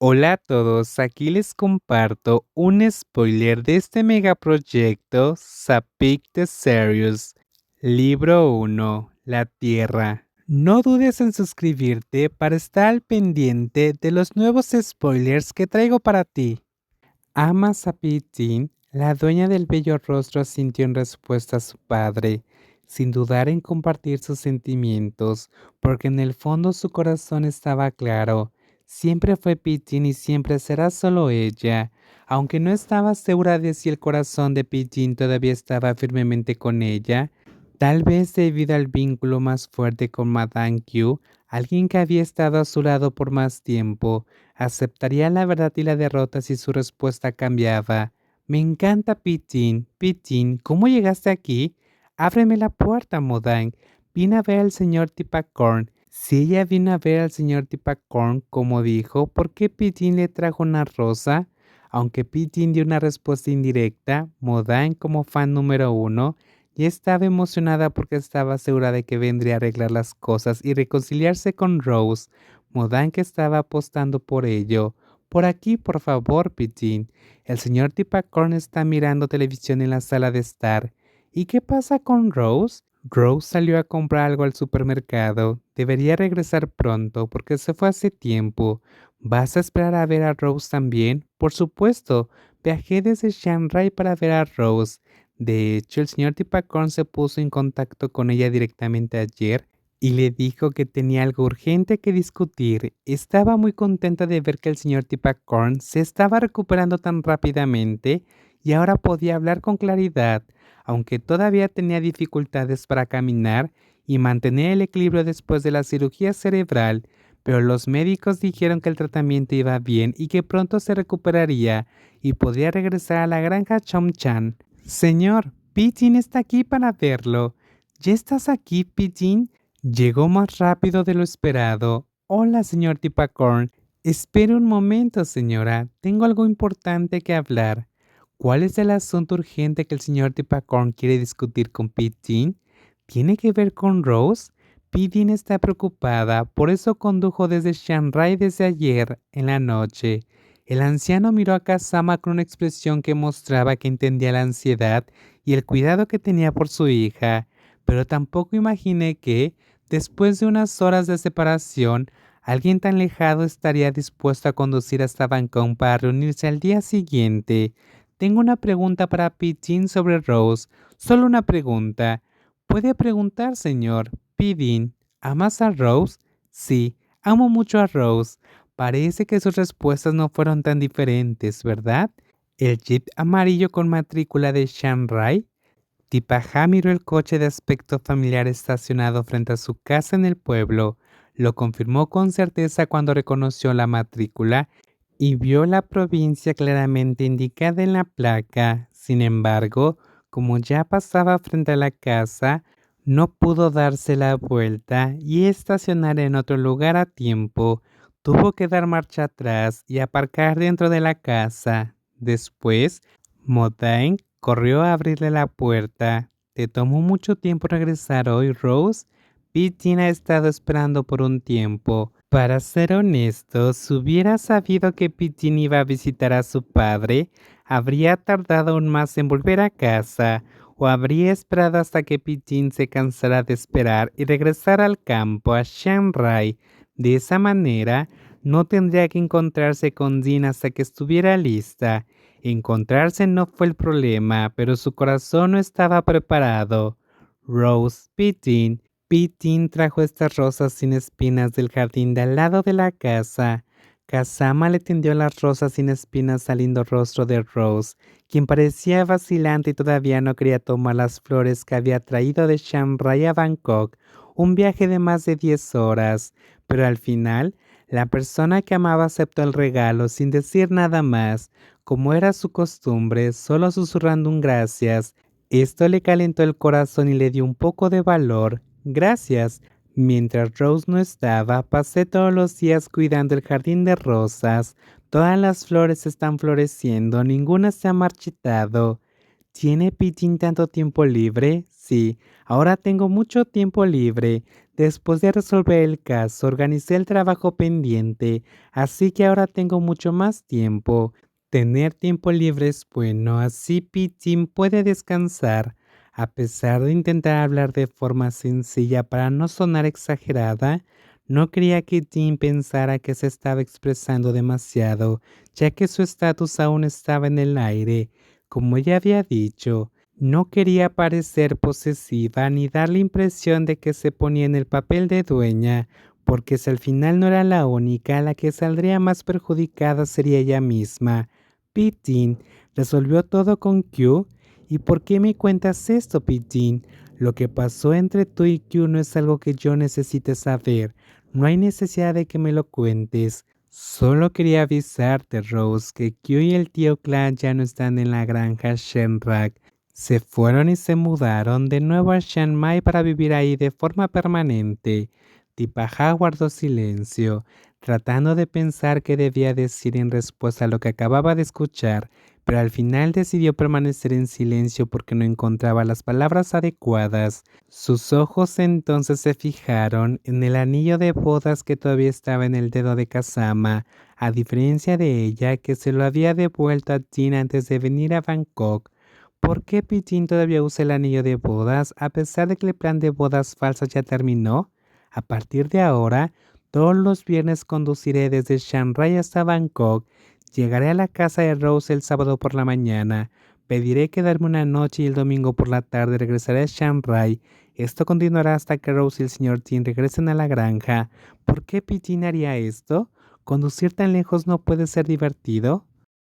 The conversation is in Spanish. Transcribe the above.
Hola a todos, aquí les comparto un spoiler de este megaproyecto Sapik the Series. Libro 1, La Tierra. No dudes en suscribirte para estar al pendiente de los nuevos spoilers que traigo para ti. Ama Sapitin, la dueña del bello rostro, asintió en respuesta a su padre, sin dudar en compartir sus sentimientos, porque en el fondo su corazón estaba claro. Siempre fue Pitin y siempre será solo ella, aunque no estaba segura de si el corazón de Pitin todavía estaba firmemente con ella, tal vez debido al vínculo más fuerte con Madame Q, alguien que había estado a su lado por más tiempo. Aceptaría la verdad y la derrota si su respuesta cambiaba. Me encanta, Pitín. Pitín, ¿cómo llegaste aquí? Ábreme la puerta, Modang. Vine a ver al señor Tipacorn. Si ella vino a ver al señor Tipacorn, como dijo, ¿por qué Pitín le trajo una rosa? Aunque Pitín dio una respuesta indirecta, Modang, como fan número uno, ya estaba emocionada porque estaba segura de que vendría a arreglar las cosas y reconciliarse con Rose. Modán, que estaba apostando por ello. Por aquí, por favor, Pitín. El señor Tipacorn está mirando televisión en la sala de estar. ¿Y qué pasa con Rose? Rose salió a comprar algo al supermercado. Debería regresar pronto porque se fue hace tiempo. ¿Vas a esperar a ver a Rose también? Por supuesto. Viajé desde Shanghai para ver a Rose. De hecho, el señor Tipacorn se puso en contacto con ella directamente ayer y le dijo que tenía algo urgente que discutir. Estaba muy contenta de ver que el señor Tipacorn se estaba recuperando tan rápidamente y ahora podía hablar con claridad, aunque todavía tenía dificultades para caminar y mantener el equilibrio después de la cirugía cerebral, pero los médicos dijeron que el tratamiento iba bien y que pronto se recuperaría y podría regresar a la granja Chomchan. Señor, Pigeon está aquí para verlo. ¿Ya estás aquí, Pigeon? Llegó más rápido de lo esperado. Hola, señor Tipacorn. Espere un momento, señora. Tengo algo importante que hablar. ¿Cuál es el asunto urgente que el señor Tipacorn quiere discutir con Pigeon? ¿Tiene que ver con Rose? Pigeon está preocupada, por eso condujo desde Shanghai desde ayer en la noche. El anciano miró a Kazama con una expresión que mostraba que entendía la ansiedad y el cuidado que tenía por su hija, pero tampoco imaginé que, después de unas horas de separación, alguien tan lejano estaría dispuesto a conducir hasta Bangkok para reunirse al día siguiente. Tengo una pregunta para Pidgin sobre Rose. Solo una pregunta. ¿Puede preguntar, señor? Pidgin, ¿amas a Rose? Sí, amo mucho a Rose. Parece que sus respuestas no fueron tan diferentes, ¿verdad? El jeep amarillo con matrícula de Shanghai. Tipaja miró el coche de aspecto familiar estacionado frente a su casa en el pueblo. Lo confirmó con certeza cuando reconoció la matrícula y vio la provincia claramente indicada en la placa. Sin embargo, como ya pasaba frente a la casa, no pudo darse la vuelta y estacionar en otro lugar a tiempo. Tuvo que dar marcha atrás y aparcar dentro de la casa. Después, Modine corrió a abrirle la puerta. ¿Te tomó mucho tiempo regresar hoy, Rose? Pigeon ha estado esperando por un tiempo. Para ser honesto, si hubiera sabido que Pigeon iba a visitar a su padre, habría tardado aún más en volver a casa, o habría esperado hasta que Pigeon se cansara de esperar y regresara al campo, a Shanghai. De esa manera, no tendría que encontrarse con Jean hasta que estuviera lista. Encontrarse no fue el problema, pero su corazón no estaba preparado. Rose, Pitín trajo estas rosas sin espinas del jardín de al lado de la casa. Kazama le tendió las rosas sin espinas al lindo rostro de Rose, quien parecía vacilante y todavía no quería tomar las flores que había traído de Shanghai a Bangkok, un viaje de más de 10 horas. Pero al final, la persona que amaba aceptó el regalo sin decir nada más, como era su costumbre, solo susurrando un gracias. Esto le calentó el corazón y le dio un poco de valor. Gracias. Mientras Rose no estaba, pasé todos los días cuidando el jardín de rosas. Todas las flores están floreciendo, ninguna se ha marchitado. ¿Tiene Pijín tanto tiempo libre? Sí, ahora tengo mucho tiempo libre. Después de resolver el caso, organicé el trabajo pendiente, así que ahora tengo mucho más tiempo. Tener tiempo libre es bueno, así Pijín puede descansar. A pesar de intentar hablar de forma sencilla para no sonar exagerada, no quería que Jim pensara que se estaba expresando demasiado, ya que su estatus aún estaba en el aire. Como ya había dicho, no quería parecer posesiva ni dar la impresión de que se ponía en el papel de dueña, porque si al final no era la única, la que saldría más perjudicada sería ella misma. Pitín resolvió todo con Q. ¿Y por qué me cuentas esto, Pitín? Lo que pasó entre tú y Q no es algo que yo necesite saber. No hay necesidad de que me lo cuentes. Solo quería avisarte, Rose, que Q y el tío Clan ya no están en la granja Shenrak. Se fueron y se mudaron de nuevo a Chiang Mai para vivir ahí de forma permanente. Tipaja guardó silencio, tratando de pensar qué debía decir en respuesta a lo que acababa de escuchar, pero al final decidió permanecer en silencio porque no encontraba las palabras adecuadas. Sus ojos entonces se fijaron en el anillo de bodas que todavía estaba en el dedo de Kazama, a diferencia de ella que se lo había devuelto a Jin antes de venir a Bangkok. ¿Por qué Pijín todavía usa el anillo de bodas a pesar de que el plan de bodas falsas ya terminó? A partir de ahora, todos los viernes conduciré desde Chiang Rai hasta Bangkok. Llegaré a la casa de Rose el sábado por la mañana. Pediré quedarme una noche y el domingo por la tarde regresaré a Chiang Rai. Esto continuará hasta que Rose y el señor Tin regresen a la granja. ¿Por qué Pijín haría esto? ¿Conducir tan lejos no puede ser divertido?